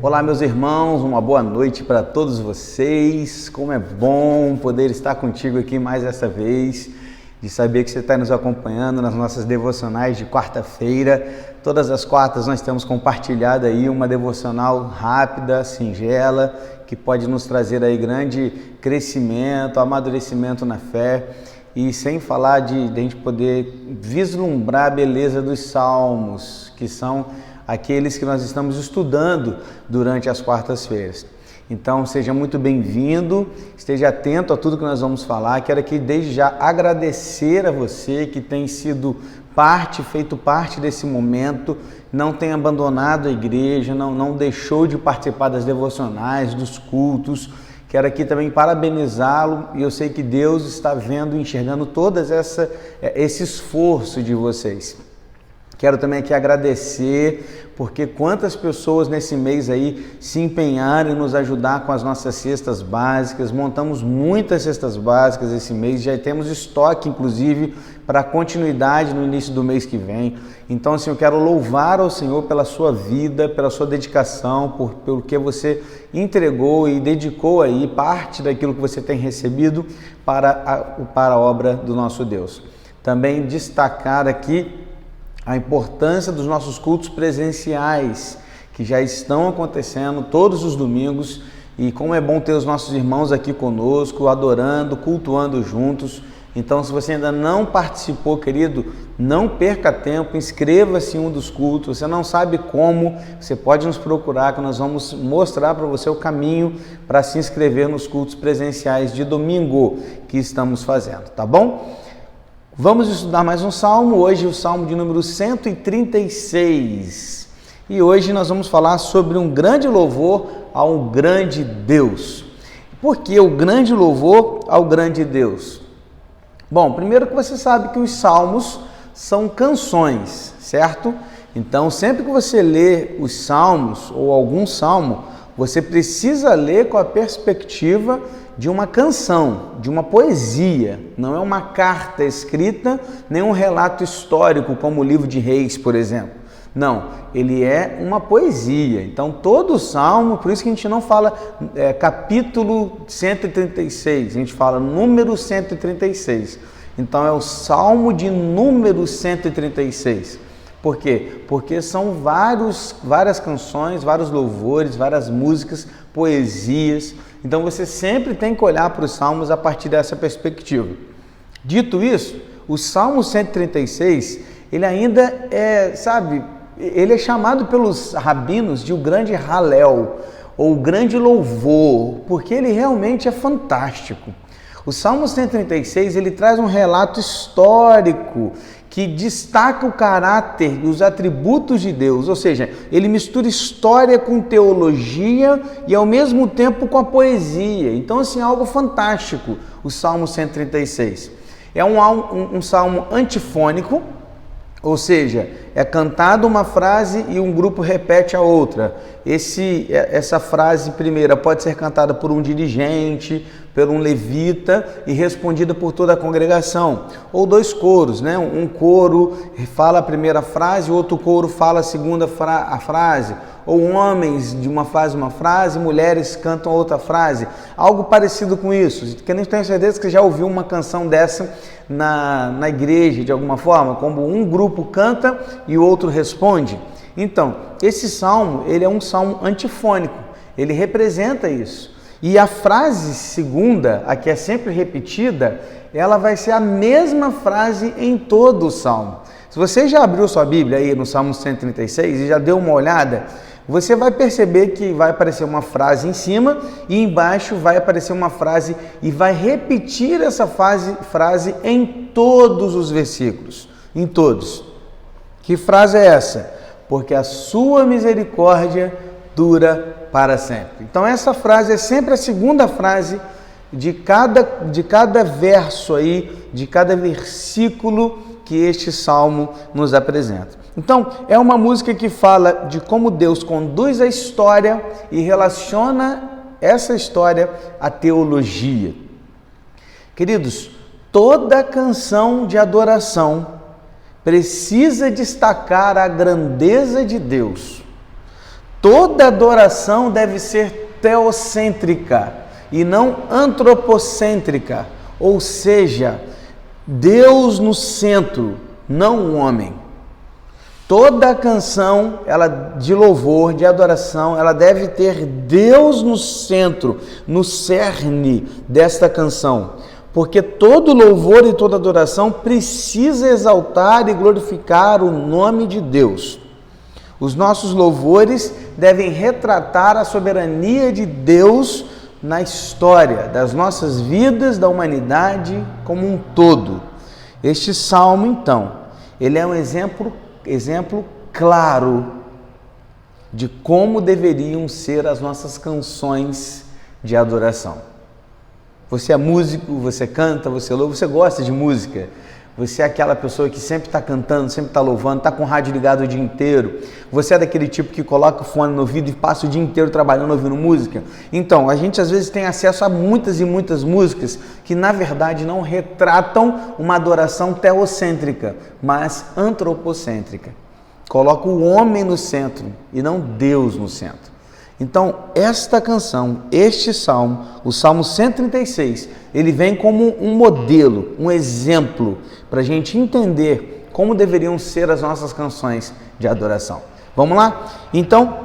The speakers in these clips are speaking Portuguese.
Olá, meus irmãos, uma boa noite para todos vocês. Como é bom poder estar contigo aqui mais essa vez, de saber que você está nos acompanhando nas nossas devocionais de quarta-feira. Todas as quartas nós temos compartilhado aí uma devocional rápida, singela, que pode nos trazer aí grande crescimento, amadurecimento na fé. E sem falar de a gente poder vislumbrar a beleza dos salmos, que são aqueles que nós estamos estudando durante as quartas-feiras. Então, seja muito bem-vindo, esteja atento a tudo que nós vamos falar. Quero aqui desde já agradecer a você que tem sido feito parte desse momento, não tem abandonado a igreja, não deixou de participar das devocionais, dos cultos. Quero aqui também parabenizá-lo, e eu sei que Deus está vendo e enxergando esse esforço de vocês. Quero também aqui agradecer, porque quantas pessoas nesse mês aí se empenharam em nos ajudar com as nossas cestas básicas. Montamos muitas cestas básicas esse mês, já temos estoque inclusive para continuidade no início do mês que vem. Então assim, eu quero louvar ao Senhor pela sua vida, pela sua dedicação, pelo que você entregou e dedicou aí parte daquilo que você tem recebido para a obra do nosso Deus. Também destacar aqui a importância dos nossos cultos presenciais, que já estão acontecendo todos os domingos, e como é bom ter os nossos irmãos aqui conosco, adorando, cultuando juntos. Então, se você ainda não participou, querido, não perca tempo, inscreva-se em um dos cultos. Você não sabe como, você pode nos procurar, que nós vamos mostrar para você o caminho para se inscrever nos cultos presenciais de domingo que estamos fazendo, tá bom? Vamos estudar mais um salmo, hoje o salmo de número 136. E hoje nós vamos falar sobre um grande louvor a um grande Deus. Por que o grande louvor ao grande Deus? Bom, primeiro que você sabe que os salmos são canções, certo? Então, sempre que você lê os salmos ou algum salmo, você precisa ler com a perspectiva de uma canção, de uma poesia. Não é uma carta escrita, nem um relato histórico, como o livro de Reis, por exemplo. Não, ele é uma poesia. Então, todo o salmo, por isso que a gente não fala capítulo 136, a gente fala número 136. Então, é o salmo de número 136. Por quê? Porque são várias canções, vários louvores, várias músicas, poesias. Então você sempre tem que olhar para os salmos a partir dessa perspectiva. Dito isso, o Salmo 136, ele ainda ele é chamado pelos rabinos de o grande Halel, ou o grande louvor, porque ele realmente é fantástico. O Salmo 136, ele traz um relato histórico que destaca o caráter e os atributos de Deus, ou seja, ele mistura história com teologia e ao mesmo tempo com a poesia. Então, assim, é algo fantástico o Salmo 136. É um salmo antifônico, ou seja, é cantada uma frase e um grupo repete a outra. Essa frase primeira pode ser cantada por um dirigente, por um levita e respondida por toda a congregação. Ou dois coros, né? Um coro fala a primeira frase, o outro coro fala a segunda frase. Ou homens de uma frase, mulheres cantam outra frase. Algo parecido com isso. Que nem tenho certeza que você já ouviu uma canção dessa na igreja, de alguma forma, como um grupo canta e o outro responde. Então, esse salmo, ele é um salmo antifônico, ele representa isso. E a frase segunda, a que é sempre repetida, ela vai ser a mesma frase em todo o salmo. Se você já abriu sua Bíblia aí no Salmo 136 e já deu uma olhada, você vai perceber que vai aparecer uma frase em cima e embaixo vai aparecer uma frase e vai repetir essa frase em todos os versículos, em todos. Que frase é essa? Porque a sua misericórdia dura para sempre. Então essa frase é sempre a segunda frase de cada verso aí, de cada versículo que este salmo nos apresenta. Então, é uma música que fala de como Deus conduz a história e relaciona essa história à teologia. Queridos, toda canção de adoração precisa destacar a grandeza de Deus. Toda adoração deve ser teocêntrica e não antropocêntrica, ou seja, Deus no centro, não o homem. Toda canção de louvor, de adoração, ela deve ter Deus no centro, no cerne desta canção. Porque todo louvor e toda adoração precisa exaltar e glorificar o nome de Deus. Os nossos louvores devem retratar a soberania de Deus na história das nossas vidas, da humanidade como um todo. Este salmo, então, ele é um exemplo claro de como deveriam ser as nossas canções de adoração. Você é músico, você canta, você louva, você gosta de música. Você é aquela pessoa que sempre está cantando, sempre está louvando, está com o rádio ligado o dia inteiro. Você é daquele tipo que coloca o fone no ouvido e passa o dia inteiro trabalhando, ouvindo música. Então, a gente às vezes tem acesso a muitas e muitas músicas que na verdade não retratam uma adoração teocêntrica, mas antropocêntrica. Coloca o homem no centro e não Deus no centro. Então, esta canção, este salmo, o Salmo 136, ele vem como um modelo, um exemplo, para a gente entender como deveriam ser as nossas canções de adoração. Vamos lá? Então,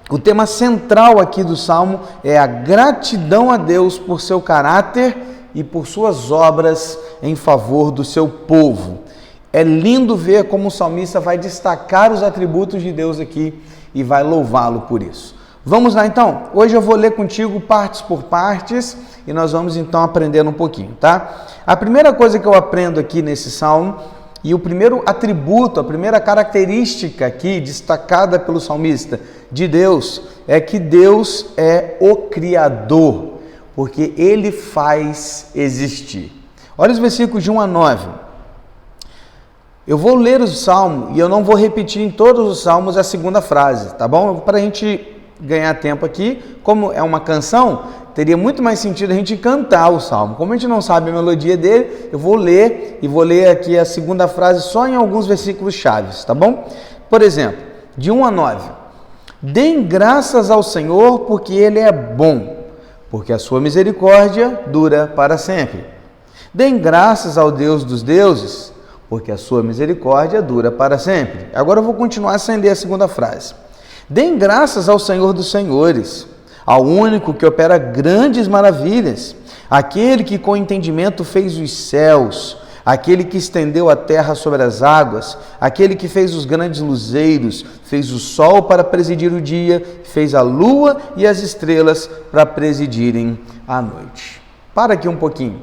o tema central aqui do salmo é a gratidão a Deus por seu caráter e por suas obras em favor do seu povo. É lindo ver como o salmista vai destacar os atributos de Deus aqui e vai louvá-lo por isso. Vamos lá então? Hoje eu vou ler contigo partes por partes e nós vamos então aprendendo um pouquinho, tá? A primeira coisa que eu aprendo aqui nesse salmo e o primeiro atributo, a primeira característica aqui destacada pelo salmista de Deus é que Deus é o Criador, porque Ele faz existir. Olha os versículos de 1 a 9. Eu vou ler o salmo e eu não vou repetir em todos os salmos a segunda frase, tá bom? Para a gente ganhar tempo aqui, como é uma canção, teria muito mais sentido a gente cantar o salmo. Como a gente não sabe a melodia dele, eu vou ler e vou ler aqui a segunda frase só em alguns versículos chaves, tá bom? Por exemplo, de 1 a 9. Deem graças ao Senhor porque Ele é bom, porque a sua misericórdia dura para sempre. Deem graças ao Deus dos deuses, porque a sua misericórdia dura para sempre. Agora eu vou continuar sem ler a segunda frase. Deem graças ao Senhor dos senhores, ao único que opera grandes maravilhas, aquele que com entendimento fez os céus, aquele que estendeu a terra sobre as águas, aquele que fez os grandes luzeiros, fez o sol para presidir o dia, fez a lua e as estrelas para presidirem a noite. Para aqui um pouquinho.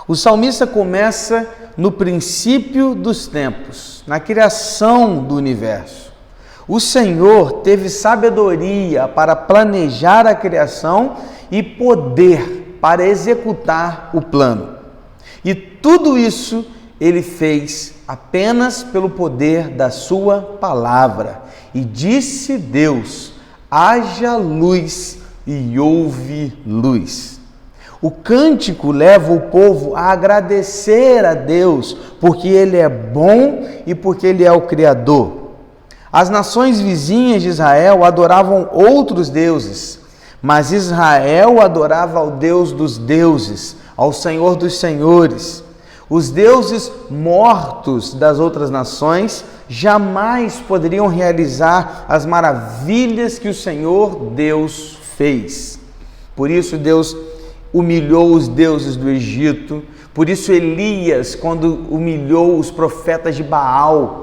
O salmista começa no princípio dos tempos, na criação do universo. O Senhor teve sabedoria para planejar a criação e poder para executar o plano. E tudo isso Ele fez apenas pelo poder da sua palavra. E disse Deus: haja luz, e houve luz. O cântico leva o povo a agradecer a Deus, porque Ele é bom e porque Ele é o Criador. As nações vizinhas de Israel adoravam outros deuses, mas Israel adorava ao Deus dos deuses, ao Senhor dos senhores. Os deuses mortos das outras nações jamais poderiam realizar as maravilhas que o Senhor Deus fez. Por isso Deus humilhou os deuses do Egito, por isso Elias, quando humilhou os profetas de Baal,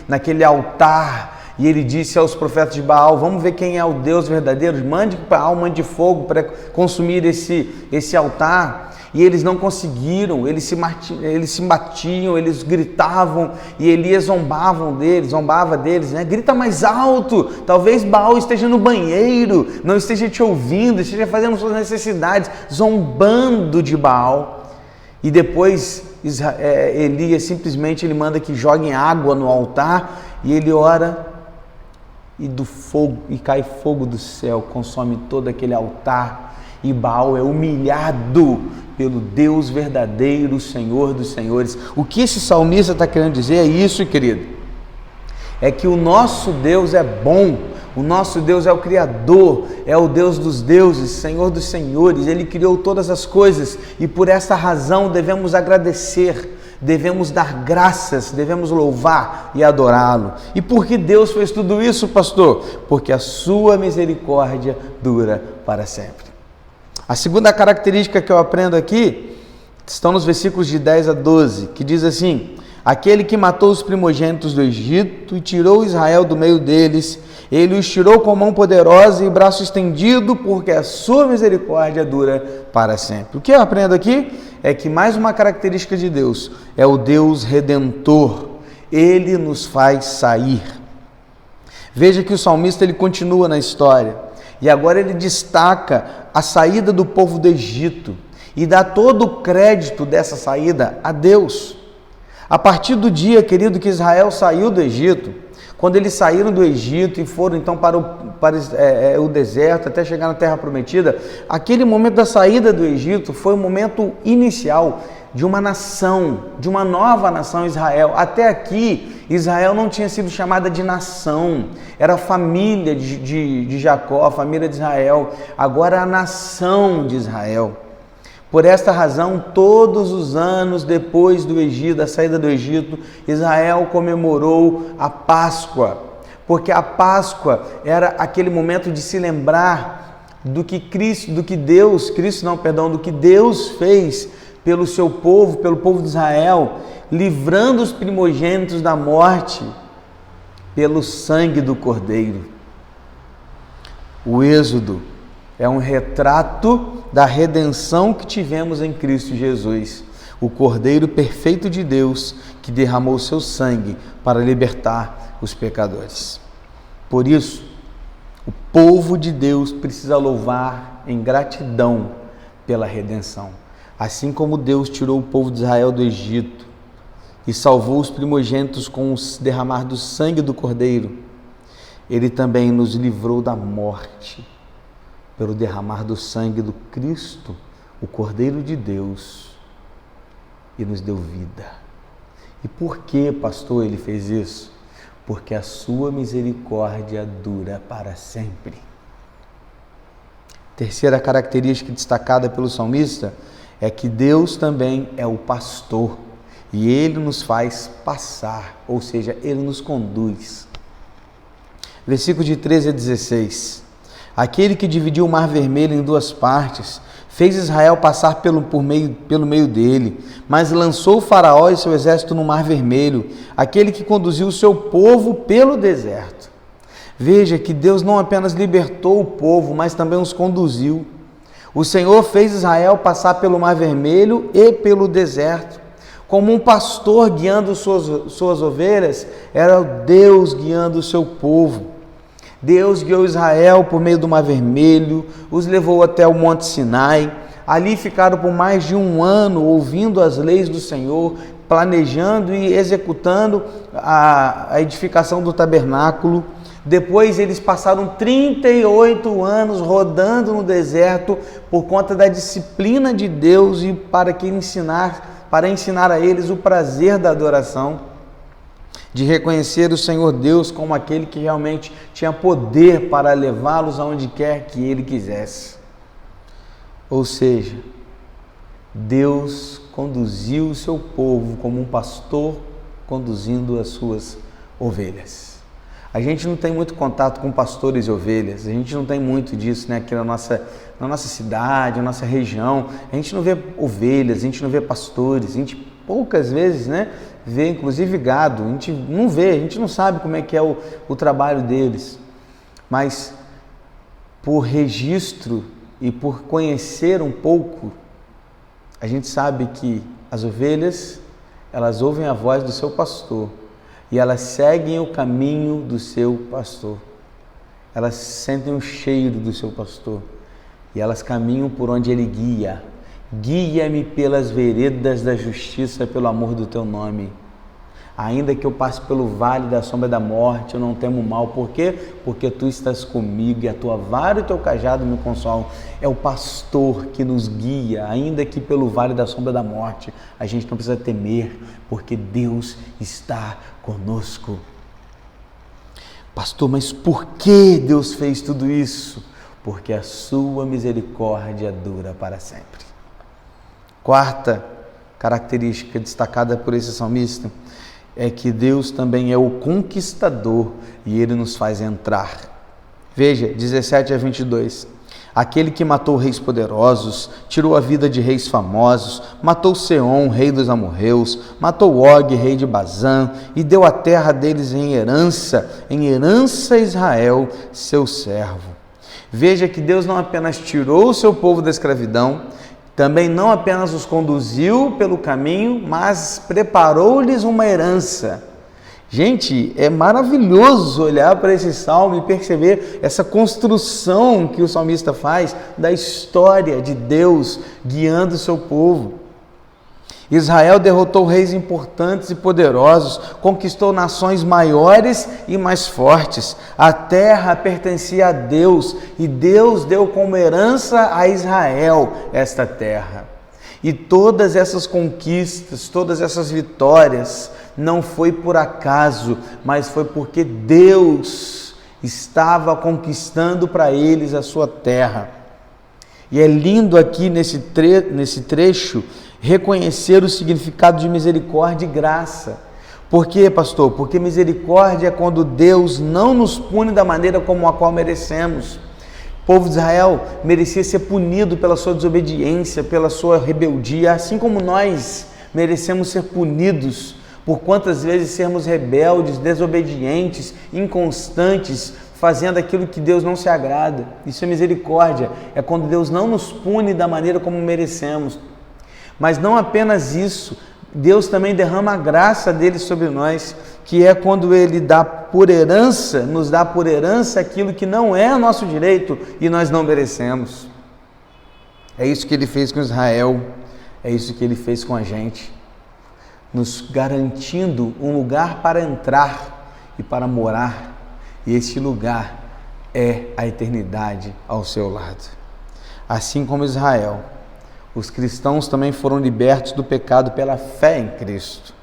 naquele altar, e ele disse aos profetas de Baal: vamos ver quem é o Deus verdadeiro, mande Baal, mande fogo para consumir esse altar. E eles não conseguiram, eles se batiam, eles gritavam, e Elias zombava deles, né? Grita mais alto, talvez Baal esteja no banheiro, não esteja te ouvindo, esteja fazendo suas necessidades, zombando de Baal. E depois Elias simplesmente ele manda que joguem água no altar, e ele ora, e cai fogo do céu, consome todo aquele altar, e Baal é humilhado pelo Deus verdadeiro, Senhor dos senhores. O que esse salmista está querendo dizer é isso, querido. é que o nosso Deus é bom, o nosso Deus é o Criador, é o Deus dos deuses, Senhor dos senhores, Ele criou todas as coisas e por essa razão devemos agradecer, devemos dar graças, devemos louvar e adorá-lo. E por que Deus fez tudo isso, pastor? Porque a sua misericórdia dura para sempre. A segunda característica que eu aprendo aqui estão nos versículos de 10 a 12, que diz assim: aquele que matou os primogênitos do Egito e tirou Israel do meio deles, ele os tirou com mão poderosa e braço estendido, porque a sua misericórdia dura para sempre. O que eu aprendo aqui é que mais uma característica de Deus é o Deus redentor. Ele nos faz sair. Veja que o salmista ele continua na história e agora ele destaca a saída do povo do Egito e dá todo o crédito dessa saída a Deus. A partir do dia, querido, que Israel saiu do Egito, quando eles saíram do Egito e foram então para o deserto até chegar na Terra Prometida, aquele momento da saída do Egito foi o momento inicial de uma nação, de uma nova nação, Israel. Até aqui, Israel não tinha sido chamada de nação, era a família de Jacó, a família de Israel, agora a nação de Israel. Por esta razão, todos os anos depois do Egito, da saída do Egito, Israel comemorou a Páscoa, porque a Páscoa era aquele momento de se lembrar do que Deus fez pelo seu povo, pelo povo de Israel, livrando os primogênitos da morte pelo sangue do Cordeiro. O Êxodo é um retrato da redenção que tivemos em Cristo Jesus, o Cordeiro perfeito de Deus que derramou seu sangue para libertar os pecadores. Por isso, o povo de Deus precisa louvar em gratidão pela redenção. Assim como Deus tirou o povo de Israel do Egito e salvou os primogênitos com o derramar do sangue do Cordeiro, Ele também nos livrou da morte pelo derramar do sangue do Cristo, o Cordeiro de Deus, e nos deu vida. E por que, pastor, Ele fez isso? Porque a sua misericórdia dura para sempre. Terceira característica destacada pelo salmista é que Deus também é o pastor e Ele nos faz passar, ou seja, Ele nos conduz. Versículo de 13 a 16. Aquele que dividiu o mar vermelho em duas partes, fez Israel passar pelo meio dele, mas lançou o faraó e seu exército no mar vermelho, aquele que conduziu o seu povo pelo deserto. Veja que Deus não apenas libertou o povo, mas também os conduziu. O Senhor fez Israel passar pelo mar vermelho e pelo deserto. Como um pastor guiando suas ovelhas, era Deus guiando o seu povo. Deus guiou Israel por meio do Mar Vermelho, os levou até o Monte Sinai. Ali ficaram por mais de um ano ouvindo as leis do Senhor, planejando e executando a edificação do tabernáculo. Depois eles passaram 38 anos rodando no deserto por conta da disciplina de Deus e para ensinar a eles o prazer da adoração, de reconhecer o Senhor Deus como aquele que realmente tinha poder para levá-los aonde quer que Ele quisesse. Ou seja, Deus conduziu o seu povo como um pastor conduzindo as suas ovelhas. A gente não tem muito contato com pastores e ovelhas, a gente não tem muito disso, né? Aqui na nossa cidade, na nossa região, a gente não vê ovelhas, a gente não vê pastores, a gente poucas vezes, né, vê inclusive gado, a gente não vê, a gente não sabe como é que é o trabalho deles, mas por registro e por conhecer um pouco, a gente sabe que as ovelhas, elas ouvem a voz do seu pastor e elas seguem o caminho do seu pastor, elas sentem o cheiro do seu pastor e elas caminham por onde ele guia. Guia-me pelas veredas da justiça, pelo amor do teu nome. Ainda que eu passe pelo vale da sombra da morte, eu não temo mal. Por quê? Porque tu estás comigo e a tua vara e o teu cajado me consolam. É o pastor que nos guia, ainda que pelo vale da sombra da morte. A gente não precisa temer, porque Deus está conosco. Pastor, mas por que Deus fez tudo isso? Porque a sua misericórdia dura para sempre. Quarta característica destacada por esse salmista é que Deus também é o conquistador e Ele nos faz entrar. Veja, 17-22. Aquele que matou reis poderosos, tirou a vida de reis famosos, matou Seom, rei dos amorreus, matou Og, rei de Bazã, e deu a terra deles em herança a Israel, seu servo. Veja que Deus não apenas tirou o seu povo da escravidão, também não apenas os conduziu pelo caminho, mas preparou-lhes uma herança. Gente, é maravilhoso olhar para esse salmo e perceber essa construção que o salmista faz da história de Deus guiando o seu povo. Israel derrotou reis importantes e poderosos, conquistou nações maiores e mais fortes. A terra pertencia a Deus e Deus deu como herança a Israel esta terra. E todas essas conquistas, todas essas vitórias, não foi por acaso, mas foi porque Deus estava conquistando para eles a sua terra. E é lindo aqui nesse trecho reconhecer o significado de misericórdia e graça. Por quê, pastor? Porque misericórdia é quando Deus não nos pune da maneira como a qual merecemos. O povo de Israel merecia ser punido pela sua desobediência, pela sua rebeldia, assim como nós merecemos ser punidos por quantas vezes sermos rebeldes, desobedientes, inconstantes, fazendo aquilo que Deus não se agrada. Isso é misericórdia, é quando Deus não nos pune da maneira como merecemos. Mas não apenas isso, Deus também derrama a graça dele sobre nós, que é quando Ele dá por herança, nos dá por herança aquilo que não é nosso direito e nós não merecemos. É isso que Ele fez com Israel, é isso que Ele fez com a gente, nos garantindo um lugar para entrar e para morar, e esse lugar é a eternidade ao seu lado. Assim como Israel, os cristãos também foram libertos do pecado pela fé em Cristo.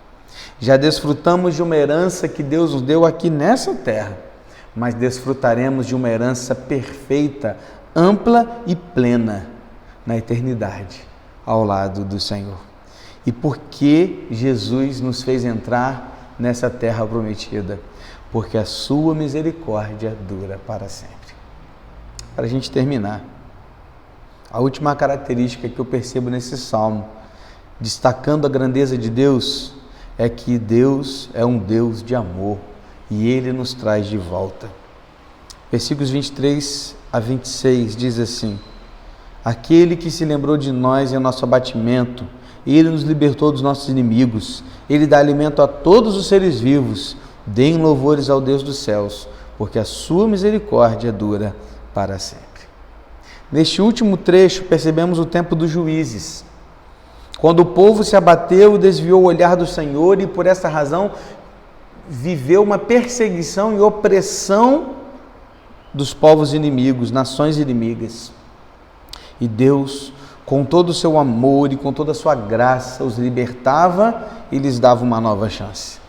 Já desfrutamos de uma herança que Deus nos deu aqui nessa terra, mas desfrutaremos de uma herança perfeita, ampla e plena na eternidade, ao lado do Senhor. E por que Jesus nos fez entrar nessa terra prometida? Porque a sua misericórdia dura para sempre. Para a gente terminar, a última característica que eu percebo nesse salmo, destacando a grandeza de Deus, é que Deus é um Deus de amor e Ele nos traz de volta. Versículos 23-26 diz assim: aquele que se lembrou de nós em nosso abatimento, Ele nos libertou dos nossos inimigos, Ele dá alimento a todos os seres vivos. Deem louvores ao Deus dos céus, porque a sua misericórdia dura para sempre. Neste último trecho, percebemos o tempo dos juízes, quando o povo se abateu e desviou o olhar do Senhor e, por essa razão, viveu uma perseguição e opressão dos povos inimigos, nações inimigas. E Deus, com todo o seu amor e com toda a sua graça, os libertava e lhes dava uma nova chance.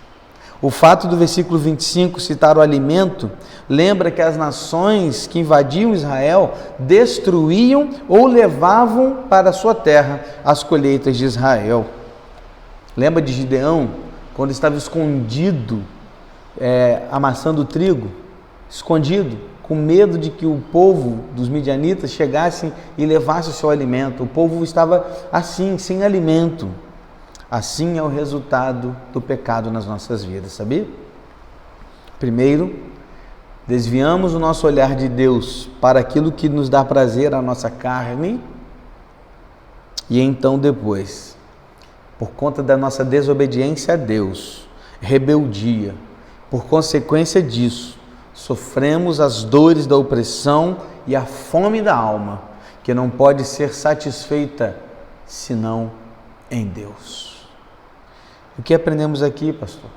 O fato do versículo 25 citar o alimento lembra que as nações que invadiam Israel destruíam ou levavam para a sua terra as colheitas de Israel. Lembra de Gideão, quando estava escondido, amassando trigo, escondido, com medo de que o povo dos midianitas chegassem e levasse o seu alimento. O povo estava assim, sem alimento. Assim é o resultado do pecado nas nossas vidas, sabia? Primeiro, desviamos o nosso olhar de Deus para aquilo que nos dá prazer à nossa carne, e então depois, por conta da nossa desobediência a Deus, rebeldia, por consequência disso, sofremos as dores da opressão e a fome da alma, que não pode ser satisfeita senão em Deus. O que aprendemos aqui, pastor?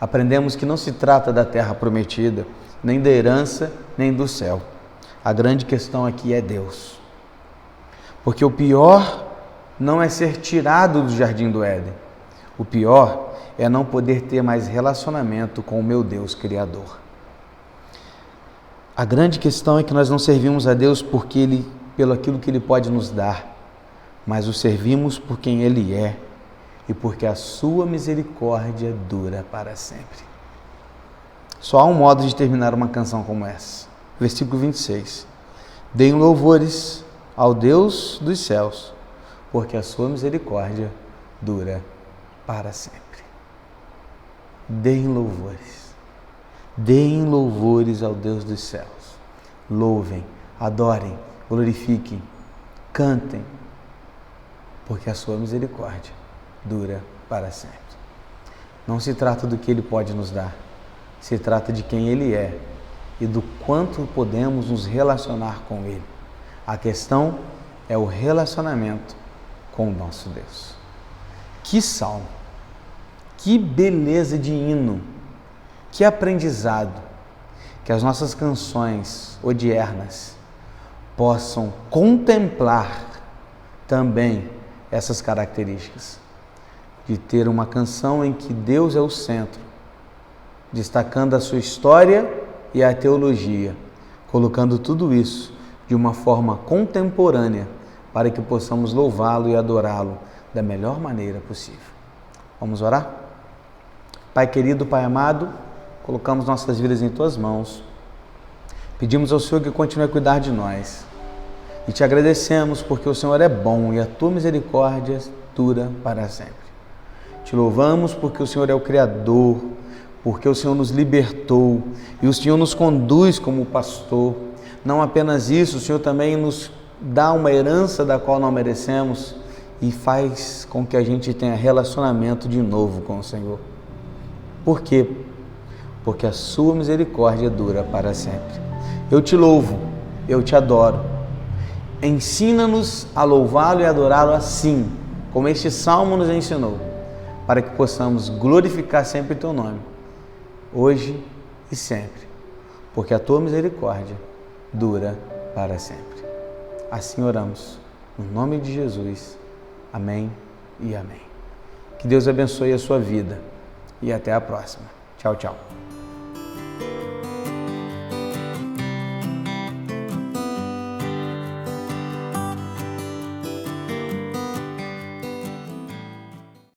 Aprendemos que não se trata da terra prometida, nem da herança, nem do céu. A grande questão aqui é Deus. Porque o pior não é ser tirado do jardim do Éden. O pior é não poder ter mais relacionamento com o meu Deus Criador. A grande questão é que nós não servimos a Deus pelo aquilo que Ele pode nos dar, mas o servimos por quem Ele é e porque a sua misericórdia dura para sempre. Só há um modo de terminar uma canção como essa. Versículo 26. Deem louvores ao Deus dos céus, porque a sua misericórdia dura para sempre. Deem louvores. Deem louvores ao Deus dos céus. Louvem, adorem, glorifiquem, cantem, porque a sua misericórdia dura para sempre. Não se trata do que Ele pode nos dar, se trata de quem Ele é e do quanto podemos nos relacionar com Ele. A questão é o relacionamento com o nosso Deus. Que salmo! Que beleza de hino! Que aprendizado! Que as nossas canções odiernas possam contemplar também essas características. De ter uma canção em que Deus é o centro, destacando a sua história e a teologia, colocando tudo isso de uma forma contemporânea para que possamos louvá-lo e adorá-lo da melhor maneira possível. Vamos orar? Pai querido, Pai amado, colocamos nossas vidas em Tuas mãos, pedimos ao Senhor que continue a cuidar de nós e Te agradecemos porque o Senhor é bom e a Tua misericórdia dura para sempre. Te louvamos porque o Senhor é o Criador, porque o Senhor nos libertou e o Senhor nos conduz como pastor. Não apenas isso, o Senhor também nos dá uma herança da qual não merecemos e faz com que a gente tenha relacionamento de novo com o Senhor. Por quê? Porque a sua misericórdia dura para sempre. Eu te louvo, eu te adoro. Ensina-nos a louvá-lo e adorá-lo assim, como este salmo nos ensinou, para que possamos glorificar sempre o Teu nome, hoje e sempre, porque a Tua misericórdia dura para sempre. Assim oramos, no nome de Jesus. Amém e amém. Que Deus abençoe a sua vida e até a próxima. Tchau, tchau.